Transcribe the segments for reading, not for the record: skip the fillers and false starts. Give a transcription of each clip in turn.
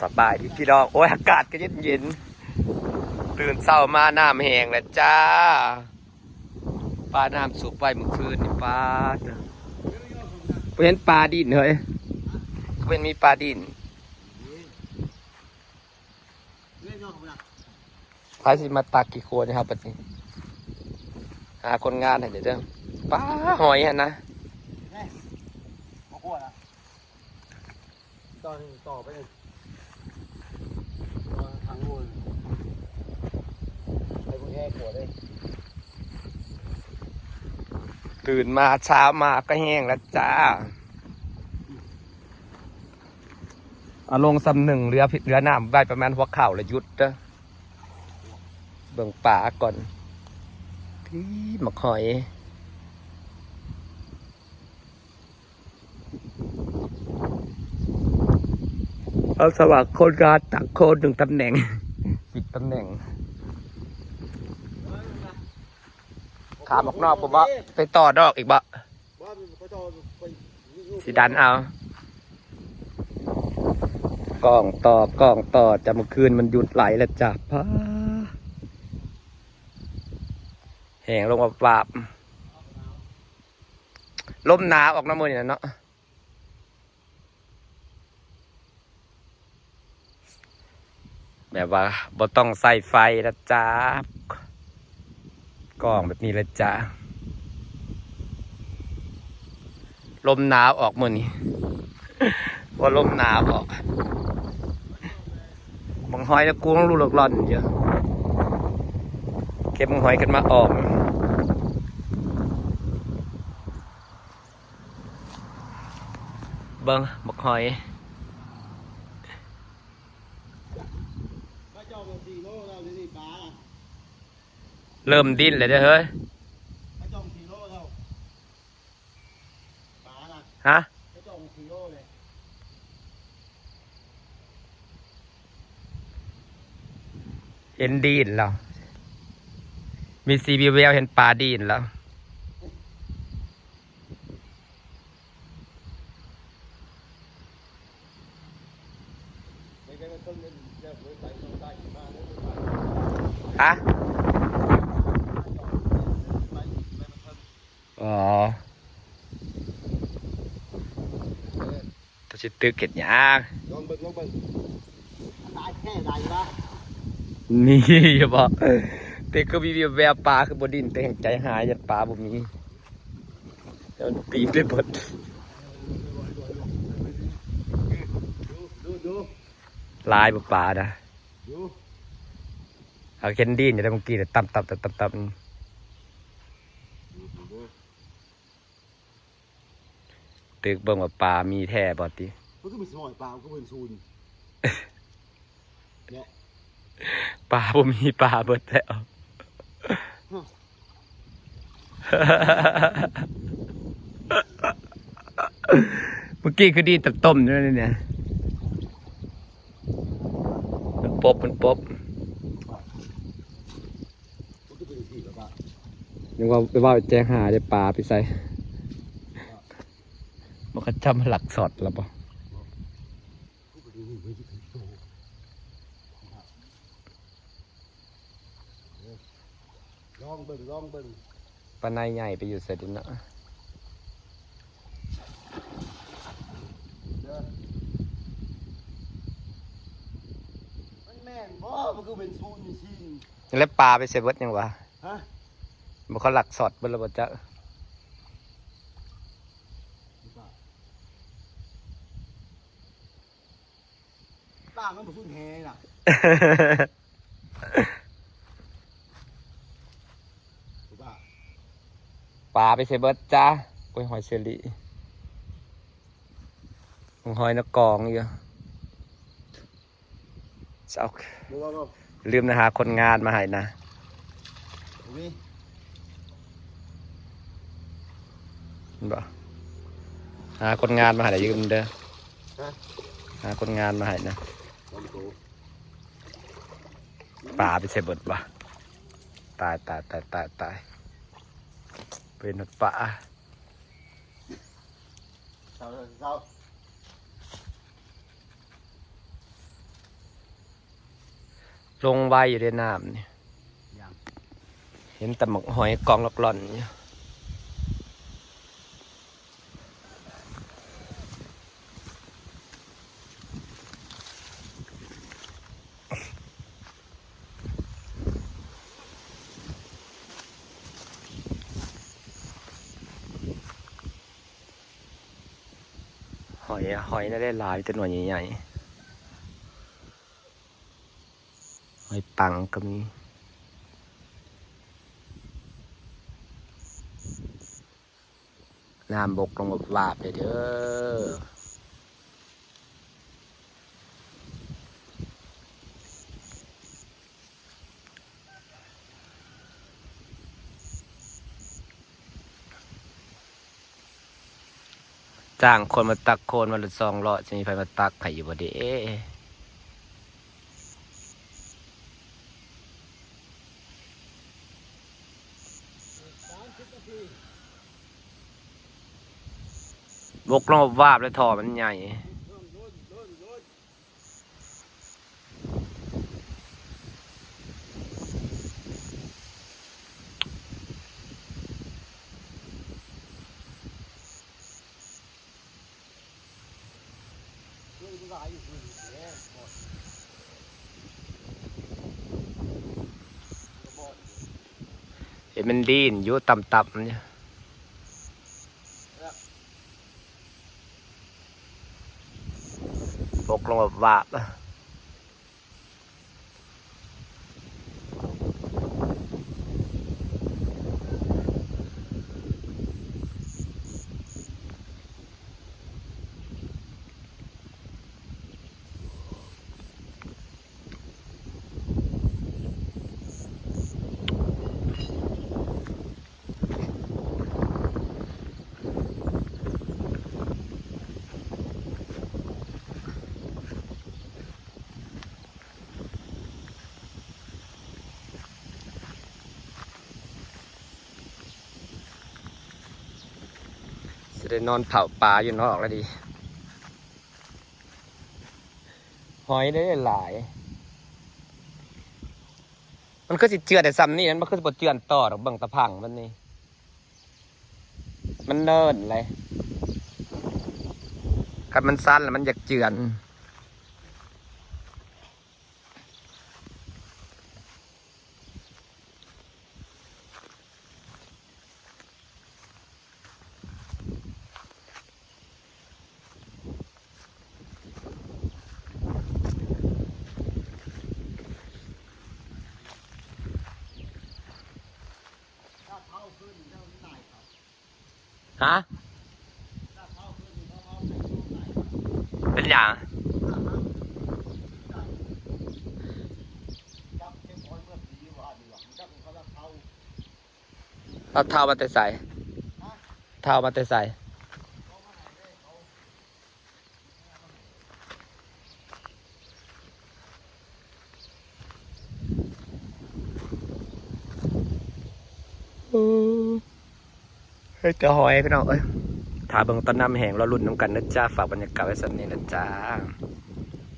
สบายดีพี่น้องโอ้ยอากาศก็เย็นตื่นเช้ามาน้ำแห้งแล้วจ้าปลาน้ำสุกไปเมื่อคืนนี่ปลาเห็นปลาดินเฮ้ยเป็นมีปลาดินพายสิมาตักกี่คนนะครับปัจจุบันหาคนงานให้เดี๋ยวปลาหอยฮะนะต่อไปเลยทางนู้นไปพวกแง่ขวดเลยตื่นมาเช้ามาก็แห้งแล้วจ้าเอาลงสำหนึ่งเรือน้ำใบประมาณหัวเข่าละยุดนะเบิ่งป่าก่อนที่หมกหอยเอาสวัสดิ์คนงานตักโคนหนึ่งตำแหน่ง10 ตำแหน่งขาหมกนอกผมว่าไปต่อดอกอีกบ่สีดันเอากล้องต่อจะเมื่อคืนมันหยุดไหลแล้วจ้ะพ้าแห้งลงมาปราบลมหนาวออกน้ำมือนี่นะเนาะแบบว่าบ่ต้องใส่ไฟนะจ๊ะกล้องแบบนี้เลยจ้ะลมหนาวออกมือนี่ว่าลมหนาวออกบังหอยแล้วกูต้องรูหลอกหล่อนเยอะเก็บบังหอยกันมาออกเบิ้งบักหอยเริ่มดิ้นเลยเด้อเฮ้ยฮะเห็นดิ้นแล้วมีซีบีเวลเห็นปลาดิ้นแล้วฮะอ๋อตัวชิตึกเก็ดยากลองเบิ่งตายแค่ไหนวะนี่อย่าบอกแต่ก็มีแววปลาคือบดินแต่แห่งใจหายยันปลาบ่มีเดี๋ยวปีนได้หมดลายบ่ปลานะเอาเคนดี้อย่าได้เมื่อกี้แต่ตับตึกเบิ่งว่าปลามีแท้บ่ติมันก็มีสมอยปลาก็เป็นซูนปลาบ่มีปลาเบิดแล้วเมื่อกี้คือดีตัดต้มด้วยเนี่ยมันปบยังว่าไปว่าแจ้งหาได้ปลาไปใส่มันก็จำหลักสอดแล้วป่ะลองเบิ่งปลาในใหญ่ไปอยู่เสร็จดินนะมันแม่นบ่มันก็เป็นซูนมีชิงแล้วปลาไปเสร็จวัดยังวะฮะมันเขาหลักสอดบนระบบจ้ะปลามันเป็นซูนแห่น่ะปลาไปเสเบิร์ตจ้าโอ้ยหอยเชอรี่หอยนกกองอยู่เจ้าลืมนะฮะคนงานมาให้นะบ่หาคนงานมาให้ยืมเด้อหาคนงานมาให้นะปลาไปเสเบิร์ตบ่ตายเป็นป่า ลงไว้อยู่ในน้ำเนี่ย ยัง เห็นแต่หมกหอยกองหล่อนๆเนี่ยหอยน่าได้หลายแต่หน่วยใหญ่ๆหอยปังก็มีน้ำบกลงแบบวาบเลยเด้อจ้างคนมาตักโคนวันละ200จะมีใครมาตักให้อยู่บ่เด้บกลงแบบวาบเลยท่อมันใหญ่เห็นมันดีนอยู่ต่ำๆเนี่ยบกลงแบบวาบจะได้นอนเผาปลาอยู่นอกแล้วดีหอยได้หลายมันก็สิเจือแต่ซ้ำนี่นั้นมันก็สิบ่เจือนต่อดอกเบิ่งตะพังมันนี่มันเนินเลยคันมันสั้นแล้วมันอยากเจือนฮะเป็นอย่างเอาเท้ามาแต่ใส่เท้ามาแต่ใส่เฮ้ยจะหอยพี่น้องเอ้ยถ้าเบิ่งต้นน้ำแห้งเราลุ้นน้ำกันนะจ้าฝากบรรยากาศไว้สักนิดนะจ้า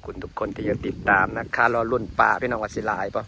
คุณทุกคนที่ยังติดตามนะคะรอลุ้นปลาพี่น้องว่าสิหลายป่ะ